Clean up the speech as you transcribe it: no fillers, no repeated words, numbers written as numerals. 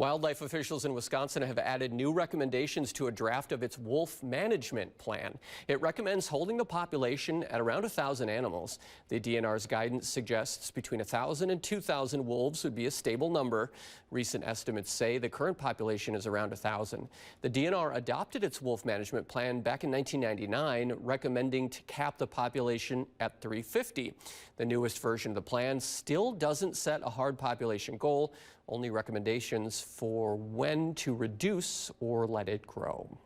Wildlife officials in Wisconsin have added new recommendations to a draft of its wolf management plan. It recommends holding the population at around 1,000 animals. The DNR's guidance suggests between 1,000 and 2,000 wolves would be a stable number. Recent estimates say the current population is around 1,000. The DNR adopted its wolf management plan back in 1999, recommending to cap the population at 350. The newest version of the plan still doesn't set a hard population goal, only recommendations for when to reduce or let it grow.